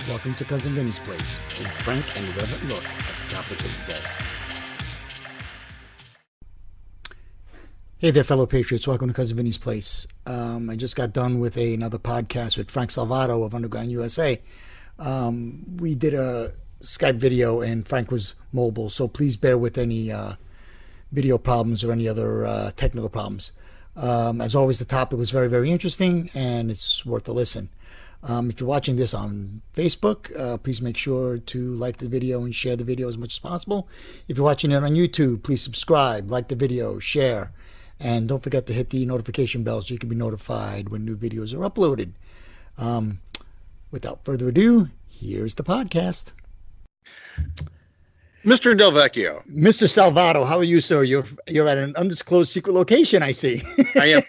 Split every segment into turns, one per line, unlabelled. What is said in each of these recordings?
Welcome to Cousin Vinny's Place, a frank and irreverent look at the topics of the day. Hey there, fellow patriots. Welcome to Cousin Vinny's Place. I just got done with another podcast with Frank Salvato of Underground USA. We did a Skype video, and Frank was mobile, so please bear with any video problems or any other technical problems. As always, the topic was very, very interesting, and it's worth a listen. If you're watching this on Facebook, please make sure to like the video and share the video as much as possible. If you're watching it on YouTube, please subscribe, like the video, share, and don't forget to hit the notification bell so you can be notified when new videos are uploaded. Without further ado, here's the podcast.
Mr. Del Vecchio.
Mr. Salvato, how are you, sir? You're at an undisclosed secret location, I see.
I am.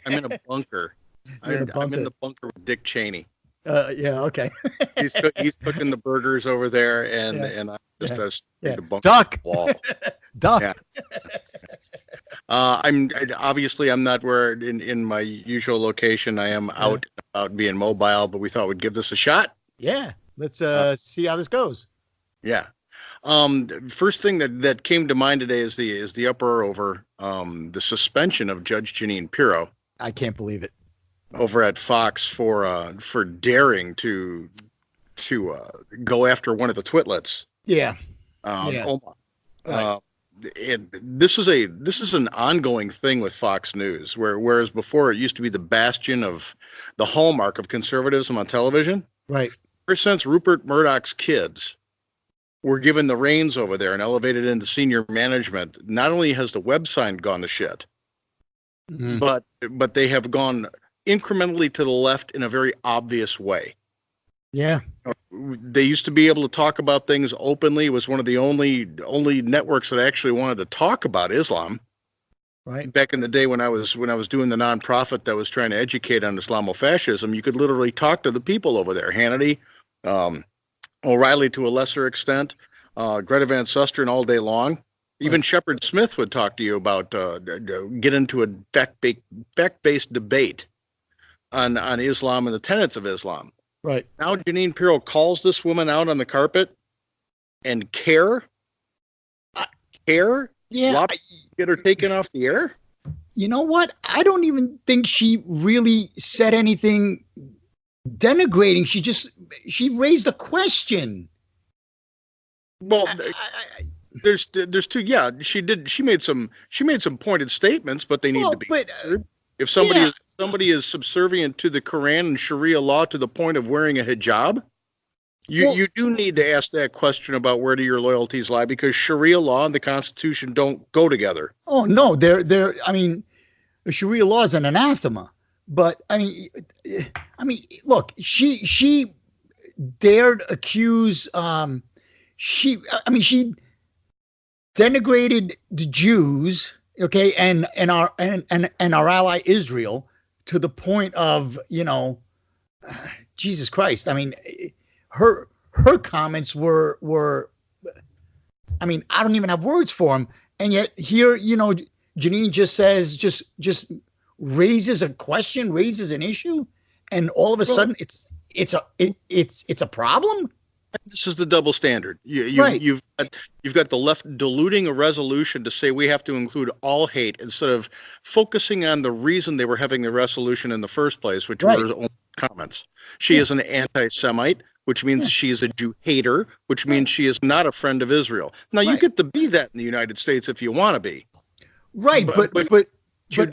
I'm in a bunker. I'm in the bunker with Dick Cheney.
Yeah, okay.
he's cooking the burgers over there, and I'm just the bunker
Duck
wall.
Duck.
Yeah. I'm not where in my usual location. I am out being mobile, but we thought we'd give this a shot.
Yeah, let's see how this goes.
Yeah. First thing that came to mind today is the uproar over the suspension of Judge Jeannine Pirro.
I can't believe it.
Over at Fox for daring to go after one of the Twitlets.
Yeah.
Omar.
Right.
This is an ongoing thing with Fox News, whereas before it used to be the bastion of the hallmark of conservatism on television.
Right.
Ever since Rupert Murdoch's kids were given the reins over there and elevated into senior management, not only has the website gone to shit, but they have gone incrementally to the left in a very obvious way.
Yeah.
They used to be able to talk about things openly. It was one of the only networks that actually wanted to talk about Islam.
Right.
Back in the day when I was doing the nonprofit that was trying to educate on Islamofascism, you could literally talk to the people over there. Hannity, O'Reilly to a lesser extent, Greta Van Susteren all day long. Even Shepard Smith would talk to you about get into a fact-based debate on Islam and the tenets of Islam.
Right.
Now Jeannine Pirro calls this woman out on the carpet and care.
Yeah.
Get her taken off the air.
You know what? I don't even think she really said anything denigrating. She raised a question.
Well, there's two. Yeah, she did. She made some pointed statements, but they need to be answered. If somebody is subservient to the Quran and Sharia law to the point of wearing a hijab, you do need to ask that question about where do your loyalties lie, because Sharia law and the Constitution don't go together.
Oh no, I mean, the Sharia law is an anathema. But I mean, look, she dared accuse. She denigrated the Jews, okay, and our ally Israel, to the point of, Jesus Christ. I mean, her comments were I mean, I don't even have words for them. And yet here, Jeannine just raises a question, raises an issue, and all of a sudden it's a problem.
This is the double standard. You've got the left diluting a resolution to say we have to include all hate instead of focusing on the reason they were having the resolution in the first place, which were only comments. She is an anti-Semite, which means she is a Jew hater, which means she is not a friend of Israel. Now you get to be that in the United States if you want to be.
Right, but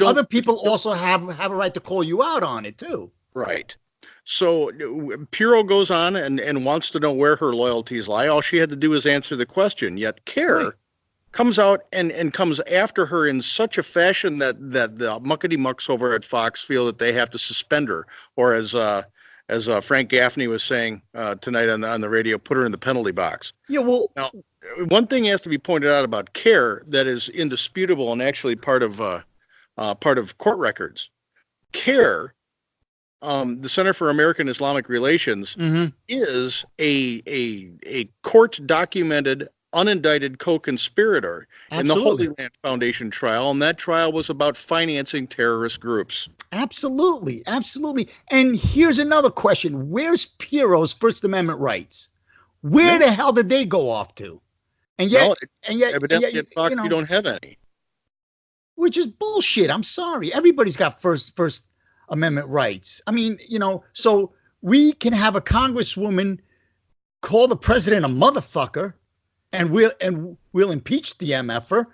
other people also have a right to call you out on it too.
Right. So Pirro goes on and wants to know where her loyalties lie. All she had to do is answer the question. Yet CARE comes out and comes after her in such a fashion that the muckety mucks over at Fox feel that they have to suspend her, or as Frank Gaffney was saying tonight on the radio, put her in the penalty box.
Yeah, well,
now one thing has to be pointed out about CARE that is indisputable and actually part of court records. CARE, the Center for American Islamic Relations, is a court documented unindicted co-conspirator in the Holy
Absolutely.
Land Foundation trial, and that trial was about financing terrorist groups.
Absolutely. Absolutely. And here's another question. Where's Pirro's First Amendment rights? Where
Yeah.
the hell did they go off to? And
Well,
yet, and yet, and
evidently
yet,
at Fox,
you
you
know,
don't have any.
which is bullshit. I'm sorry. Everybody's got First Amendment rights. I mean, so we can have a congresswoman call the president a motherfucker, and we'll impeach the MFer,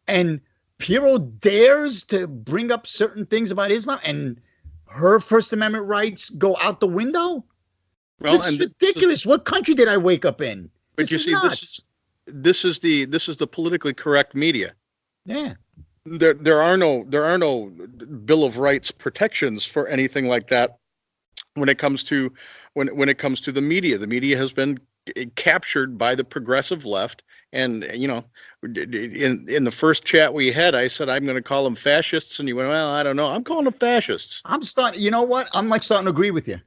and Pirro dares to bring up certain things about Islam, and her First Amendment rights go out the window.
Well,
This is ridiculous. What country did I wake up in?
but
This
you
is
see,
nuts.
this is the politically correct media.
Yeah.
There are no Bill of Rights protections for anything like that when it comes to when it comes to the media. The media has been captured by the progressive left. And in the first chat we had, I said I'm going to call them fascists, and you went, well, I don't know. I'm calling them fascists.
I'm starting. You know what? I'm like starting to agree with you.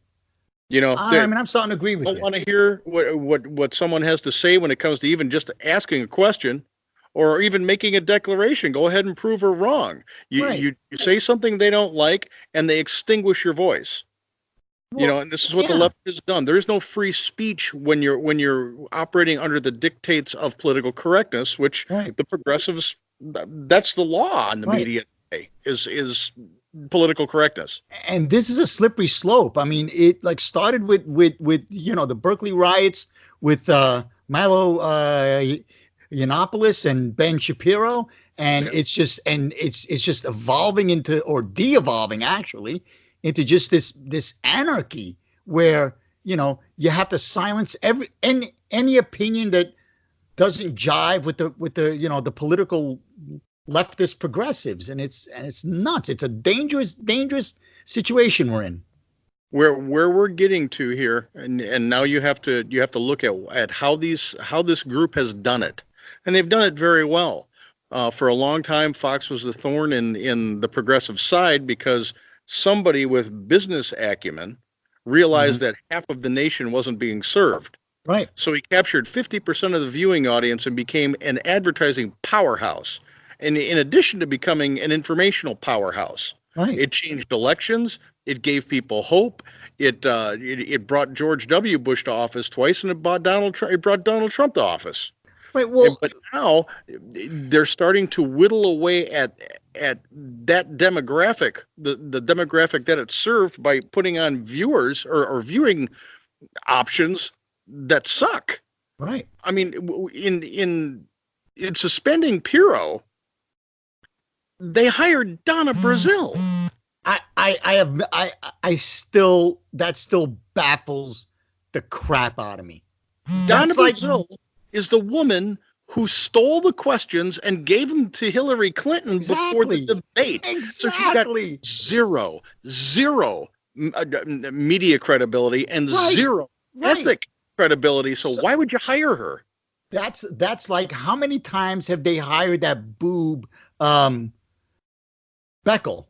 I'm starting to agree with you.
I want to hear what someone has to say when it comes to even just asking a question or even making a declaration. Go ahead and prove her wrong. You say something they don't like, and they extinguish your voice.
Well,
and this is what the left has done. There is no free speech when you're operating under the dictates of political correctness, which the progressives, that's the law on the media today, is political correctness.
And this is a slippery slope. I mean, it like started with the Berkeley riots with Milo Yiannopoulos and Ben Shapiro, and it's just evolving into, or de-evolving actually, into just this anarchy where you have to silence any opinion that doesn't jive with the political leftist progressives, and it's nuts. It's a dangerous situation we're in.
Where we're getting to here, and now you have to look at how this group has done it, and they've done it very well. For a long time, Fox was the thorn in the progressive side because somebody with business acumen realized that half of the nation wasn't being served.
Right.
So he captured 50% of the viewing audience and became an advertising powerhouse. And in addition to becoming an informational powerhouse, it changed elections. It gave people hope. It brought George W. Bush to office twice, and it brought Donald Trump to office.
Right. Well,
but now they're starting to whittle away at that demographic, the demographic that it served, by putting on viewers or viewing options that suck.
Right.
I mean, in suspending Pirro, they hired Donna Brazile.
That still baffles the crap out of me.
Donna Brazile is the woman who stole the questions and gave them to Hillary Clinton before the debate. So she's got zero media credibility and zero ethic credibility. So why would you hire her?
That's like, how many times have they hired that boob Beckel?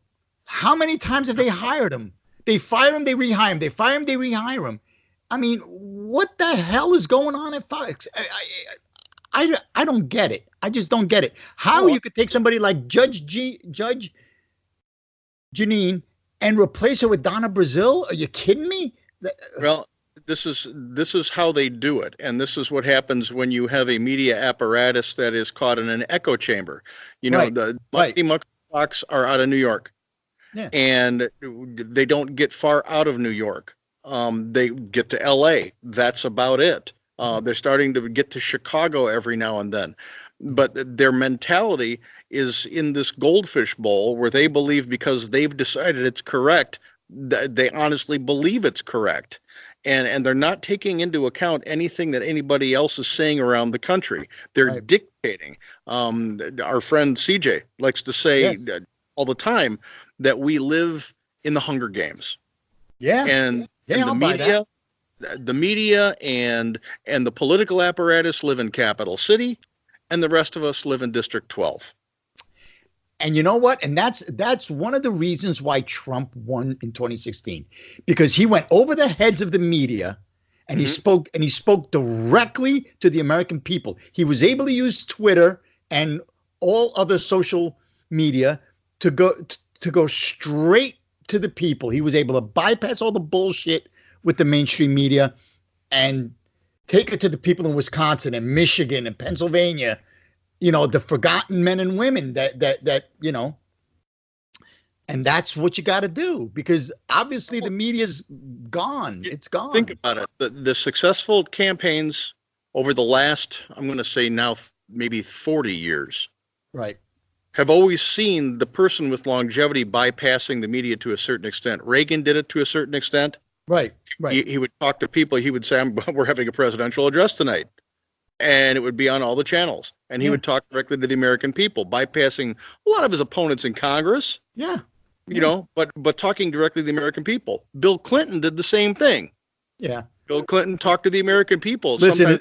How many times have they hired him? They fire him, they rehire him. They fire him, they rehire him. I mean, what the hell is going on at Fox? I don't get it. I just don't get it. How you could take somebody like Judge Jeannine and replace her with Donna Brazile? Are you kidding me?
Well, this is how they do it, and this is what happens when you have a media apparatus that is caught in an echo chamber. The Fox are out of New York, and they don't get far out of New York. They get to L.A. That's about it. They're starting to get to Chicago every now and then. But their mentality is in this goldfish bowl where they believe because they've decided it's correct, they honestly believe it's correct. And they're not taking into account anything that anybody else is saying around the country. They're dictating. Our friend CJ likes to say all the time that we live in the Hunger Games. And the media and the political apparatus live in Capital City, and the rest of us live in District 12.
And you know what? And that's one of the reasons why Trump won in 2016, because he went over the heads of the media and he spoke directly to the American people. He was able to use Twitter and all other social media to go straight to the people. He was able to bypass all the bullshit with the mainstream media and take it to the people in Wisconsin and Michigan and Pennsylvania, the forgotten men and women that and that's what you got to do, because obviously the media's gone. It's gone.
Think about it. The successful campaigns over the last, I'm going to say now, maybe 40 years.
Right.
Have always seen the person with longevity bypassing the media to a certain extent. Reagan did it to a certain extent.
Right.
He would talk to people. He would say, we're having a presidential address tonight. And it would be on all the channels. And he would talk directly to the American people, bypassing a lot of his opponents in Congress.
Yeah.
But talking directly to the American people. Bill Clinton did the same thing.
Yeah.
Bill Clinton talked to the American people.
Listen,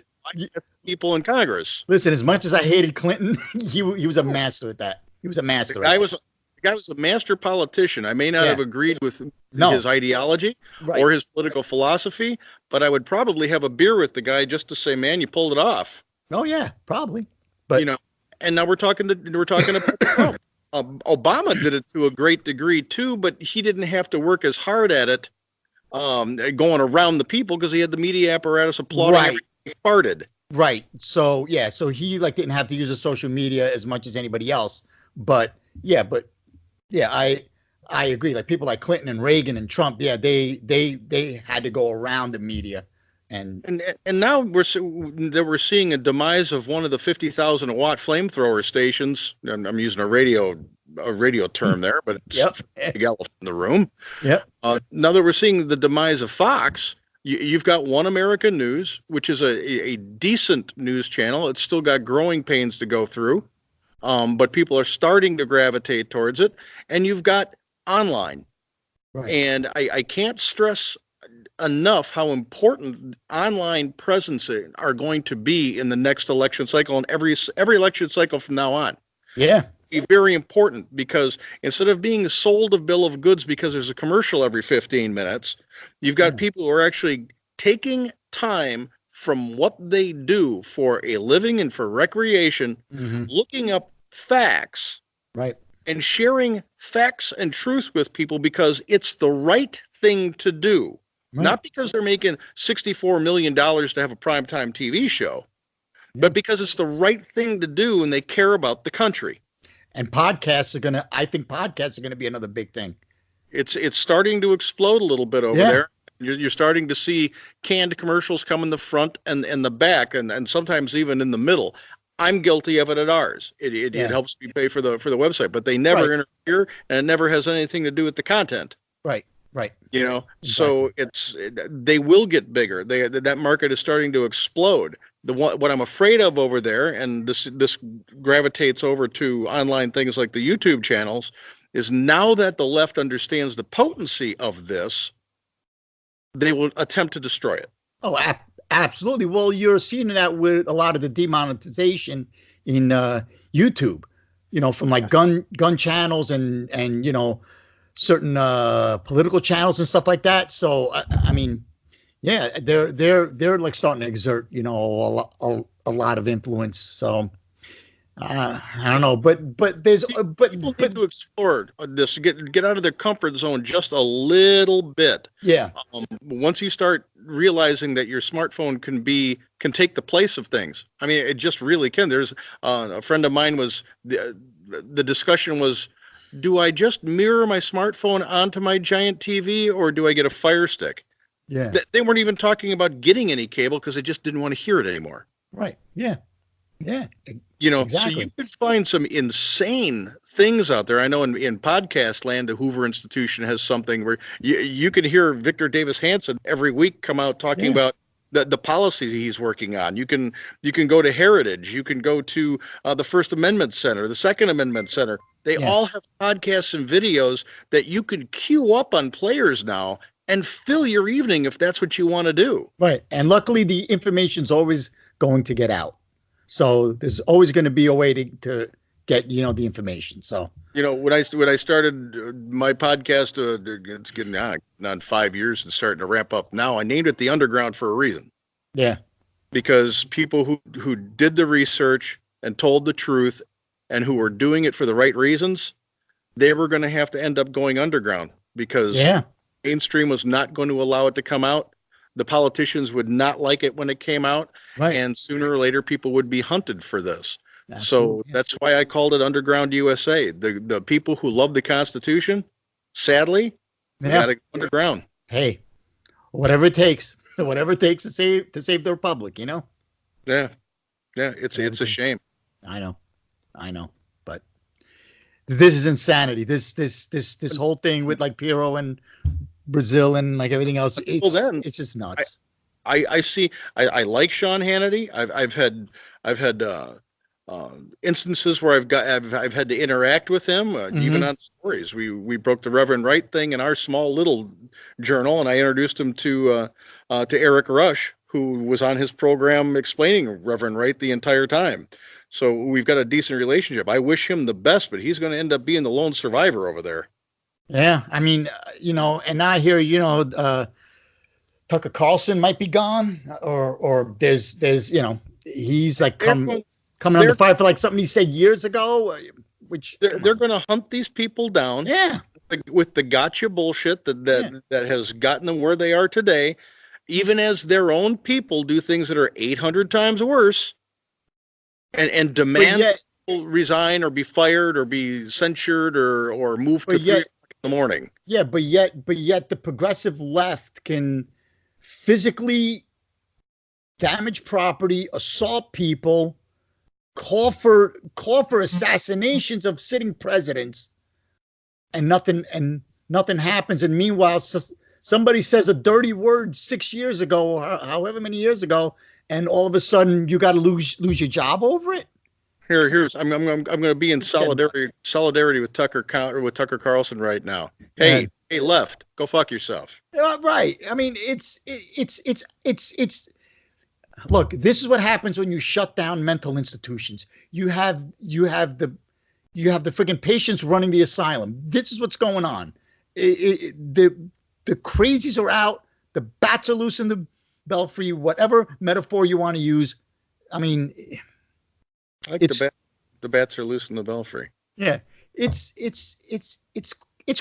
people in Congress.
Listen, as much as I hated Clinton, he was a master at that. He was a master.
The guy was a master politician. I may not have agreed with his ideology or his political philosophy, but I would probably have a beer with the guy just to say, "Man, you pulled it off."
Oh yeah, probably. But
and now we're talking about Trump. Obama did it to a great degree too, but he didn't have to work as hard at it, going around the people, because he had the media apparatus applauding every time he farted.
Right. So he didn't have to use the social media as much as anybody else. But I agree. Like people like Clinton and Reagan and Trump, they had to go around the media. And
now we're seeing a demise of one of the 50,000 watt flamethrower stations. I'm using a radio term there, but it's a big elephant in the room.
Yep.
Now that we're seeing the demise of Fox, you've got One American News, which is a decent news channel. It's still got growing pains to go through, but people are starting to gravitate towards it. And you've got online. Right. And I can't stress enough how important online presence are going to be in the next election cycle and every election cycle from now on.
Yeah.
Be very important, because instead of being sold a bill of goods because there's a commercial every 15 minutes, you've got people who are actually taking time from what they do for a living and for recreation, looking up facts,
right,
and sharing facts and truth with people because it's the right thing to do. Right. Not because they're making $64 million to have a primetime TV show, but because it's the right thing to do and they care about the country.
And podcasts are going to be another big thing.
It's starting to explode a little bit over there. You're starting to see canned commercials come in the front and the back, and sometimes even in the middle. I'm guilty of it at ours. It helps me pay for the website, but they never interfere, and it never has anything to do with the content.
Right.
Exactly. So they will get bigger. That market is starting to explode. What I'm afraid of over there, and this gravitates over to online things like the YouTube channels, is now that the left understands the potency of this, they will attempt to destroy it.
Oh, absolutely. Well, you're seeing that with a lot of the demonetization in YouTube, from like gun channels and certain political channels and stuff like that. So I mean, they're like starting to exert a lot of influence. So I don't know, but people
need to explore this, get out of their comfort zone just a little bit.
Yeah.
Once you start realizing that your smartphone can take the place of things. I mean, it just really can. There's a friend of mine the discussion was, do I just mirror my smartphone onto my giant TV, or do I get a Fire Stick?
Yeah.
They weren't even talking about getting any cable because they just didn't want to hear it anymore.
Right. Yeah.
Exactly. So you could find some insane things out there. I know in podcast land, the Hoover Institution has something where you can hear Victor Davis Hanson every week come out talking about the policies he's working on. You can go to Heritage. You can go to the First Amendment Center, the Second Amendment Center. They all have podcasts and videos that you can queue up on players now and fill your evening if that's what you want to do.
Right. And luckily, the information's always going to get out. So there's always going to be a way to get the information. So
when I started my podcast, it's getting on 5 years and starting to ramp up now. I named it the Underground for a reason.
Yeah,
because people who did the research and told the truth and who were doing it for the right reasons, they were going to have to end up going underground because mainstream was not going to allow it to come out. The politicians would not like it when it came out, and sooner or later people would be hunted for this. Absolutely. So that's why I called it Underground USA. The people who love the Constitution, sadly, got to go underground.
Hey, whatever it takes. Whatever it takes to save the republic,
Yeah, it's a shame.
I know, but this is insanity. This whole thing with like Pirro and Brazil and like everything else. It's just nuts.
I see. I like Sean Hannity. I've had instances where I've had to interact with him, even on stories. We broke the Reverend Wright thing in our small little journal, and I introduced him to Eric Rush, who was on his program explaining Reverend Wright the entire time. So we've got a decent relationship. I wish him the best, but he's going to end up being the lone survivor over there.
Yeah, I mean, and I hear Tucker Carlson might be gone, or there's he's like coming under fire for like something he said years ago, which
they're going to hunt these people down.
Yeah,
with the gotcha bullshit that has gotten them where they are today, even as their own people do things that are 800 times worse, and demand people resign or be fired or be censured or move to 3 o'clock in the morning.
Yeah, but yet the progressive left can physically damage property, assault people, call for assassinations of sitting presidents, and nothing happens. And meanwhile, somebody says a dirty word 6 years ago, or however many years ago, and all of a sudden you got to lose your job over it.
I'm going to be in solidarity with Tucker Carlson right now. Hey, left, go fuck yourself.
Right. I mean, it's look, this is what happens when you shut down mental institutions. You have the freaking patients running the asylum. This is what's going on. The crazies are out. The bats are loose in the belfry. Whatever metaphor you want to use. I mean,
the bats are loose in the belfry.
Yeah, it's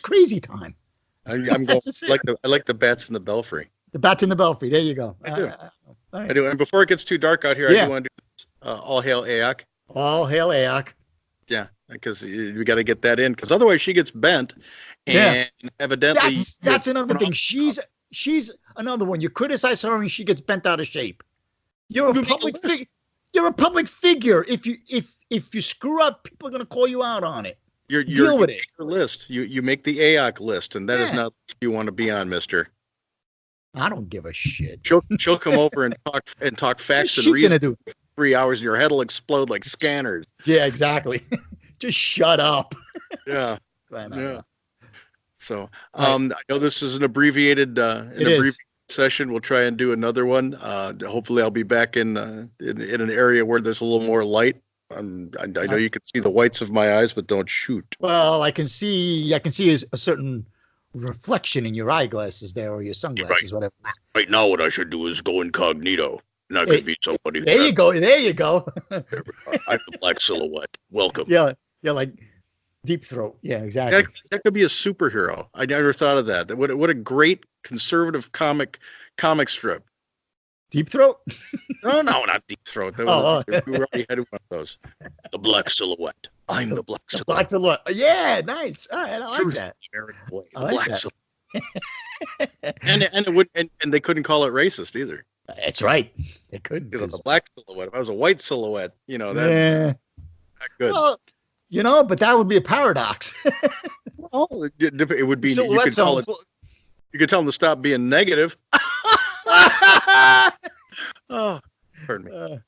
crazy time.
I like the bats in the belfry.
The bats in the belfry. There you go.
I do. I do. And before it gets too dark out here, I do want to do all hail AOC.
All hail AOC.
Yeah, because we got to get that in, because otherwise she gets bent. And evidently,
that's another thing. She's another one. You criticize her and she gets bent out of shape. You're a public figure. You're a public figure. If you screw up, people are going to call you out on it. Deal with it.
Your list. You make the AOC list, and that is not what you want to be on, mister.
I don't give a shit.
She'll come over and talk facts and reason. Do 3 hours, and your head will explode like scanners.
Yeah, exactly. Just shut up.
Yeah. So I know this is an abbreviated session. We'll try and do another one. Hopefully, I'll be back in an area where there's a little more light. I know you can see the whites of my eyes, but don't shoot.
Well, I can see a certain reflection in your eyeglasses there, or your sunglasses, whatever.
Right now, what I should do is go incognito. Not gonna be somebody.
There you go.
I'm the Black Silhouette. Welcome.
Yeah, like Deep Throat. Yeah, exactly.
That could be a superhero. I never thought of that. What a great conservative comic strip.
Deep Throat?
No, not Deep Throat. We already had one of those. The Black Silhouette. I'm the Black Silhouette.
Black Silhouette. Yeah, nice. All right, I like that.
I like that. and they couldn't call it racist either.
That's right. They couldn't.
Because of the Black Silhouette. If I was a white silhouette, that's not good.
Well, but that would be a paradox.
Well, it would be. You could tell them to stop being negative. Oh, pardon me.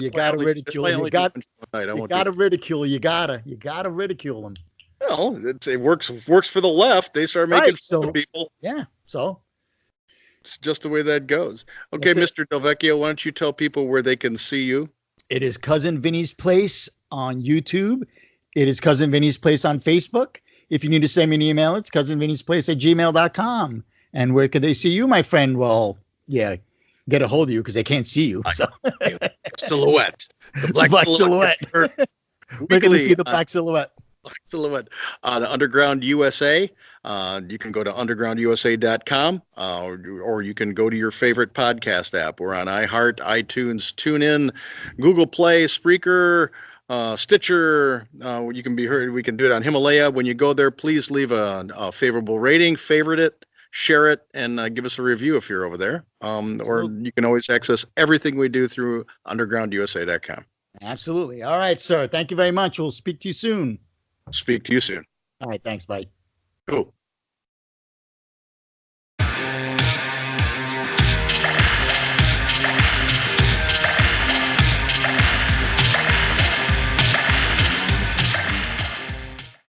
You gotta ridicule. You gotta ridicule. You gotta ridicule them.
Well, it works for the left. They start making fun of people.
Yeah. So
it's just the way that goes. Okay, Mr. Del Vecchio, why don't you tell people where they can see you?
It is Cousin Vinny's Place on YouTube. It is Cousin Vinny's Place on Facebook. If you need to send me an email, it's cousinvinnysplace@gmail.com. And where could they see you, my friend? Well, yeah, get a hold of you because they can't see you. So.
Silhouette. The black
silhouette. Where can they see the black silhouette?
Black silhouette. The Underground USA. You can go to undergroundusa.com, or you can go to your favorite podcast app. We're on iHeart, iTunes, TuneIn, Google Play, Spreaker, Stitcher. You can be heard. We can do it on Himalaya. When you go there, please leave a favorable rating, favorite it, share it, and give us a review if you're over there. Or you can always access everything we do through undergroundusa.com.
Absolutely. All right, sir. Thank you very much. We'll speak to you soon.
Speak to you soon.
All right. Thanks. Bye.
Cool.